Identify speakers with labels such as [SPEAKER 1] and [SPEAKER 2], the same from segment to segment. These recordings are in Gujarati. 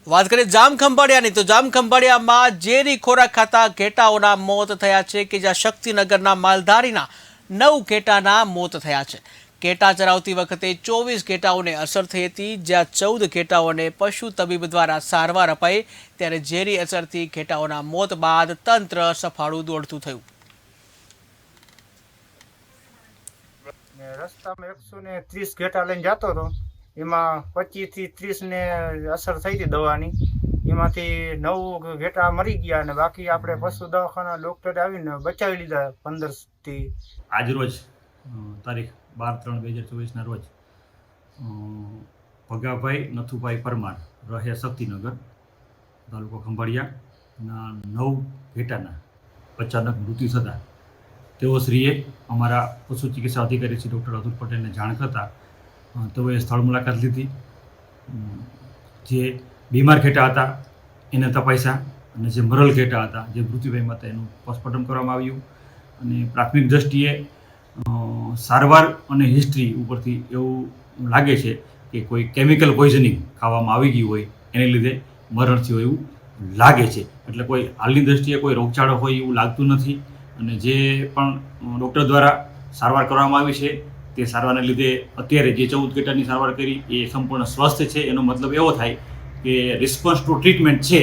[SPEAKER 1] વાત કરીએ જામખંભાળિયાની તો જામખંભાળિયામાં ઝેરી ખોરાક ખાતા ઘેટાઓના મોત થયા છે કે જ્યાં શક્તિનગરના માલધારીના 9 ઘેટાના મોત થયા છે। ઘેટા ચરાવતી વખતે 24 ઘેટાઓને અસર થઈ હતી, જ્યાં 14 ઘેટાઓને પશુ તબીબ દ્વારા સારવાર અપાઈ, ત્યારે ઝેરી અસરથી ઘેટાઓના મોત બાદ તંત્ર સફાળું દોડતું થયું।
[SPEAKER 2] રસ્તામાં 130 ઘેટા લઈને જતો હતો, એમાં 25 થી 30 ને અસર થઈ હતી દવાની। એમાંથી 9 ઘેટા મરી ગયા અને બાકી આપણે પશુ દવાખાના ડોક્ટરે આવીને બચાવી લીધા 15 થી।
[SPEAKER 3] આજ રોજ તારીખ 12/3/2024 રોજ ભગાભાઈ નથુભાઈ પરમાર રહે શક્તિનગર તાલુકો ખંભાળિયાના 9 ઘેટાના અચાનક મૃત્યુ થતાં તેઓશ્રીએ અમારા પશુ ચિકિત્સા અધિકારી શ્રી ડૉક્ટર અતુલ પટેલને જાણ કરતાં તેઓએ સ્થળ મુલાકાત લીધી। જે બીમાર ઘેટા હતા એને તપાસ્યા અને જે મરેલ ઘેટા હતા, જે મૃત્યુ પામ્યા હતા, એનું પોસ્ટમોર્ટમ કરવામાં આવ્યું અને પ્રાથમિક દ્રષ્ટિએ સારવાર અને હિસ્ટ્રી ઉપરથી એવું લાગે છે કે કોઈ કેમિકલ પોઈઝનિંગ ખાવામાં આવી ગયું હોય, એને લીધે મરણ થયું એવું લાગે છે। એટલે કોઈ હાલની દ્રષ્ટિએ કોઈ રોગચાળો હોય એવું લાગતું નથી અને જે પણ ડૉક્ટર દ્વારા સારવાર કરવામાં આવી છે તે સારવારને લીધે અત્યારે જે 14 ઘેટાની સારવાર કરી એ સંપૂર્ણ સ્વસ્થ છે। એનો મતલબ એવો થાય કે રિસ્પોન્સ ટુ ટ્રીટમેન્ટ છે,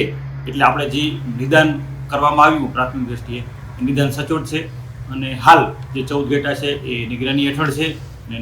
[SPEAKER 3] એટલે આપણે જે નિદાન કરવામાં આવ્યું પ્રાથમિક દ્રષ્ટિએ એ નિદાન સચોટ છે અને હાલ જે 14 ઘેટા છે એ નિગરાની હેઠળ છે અને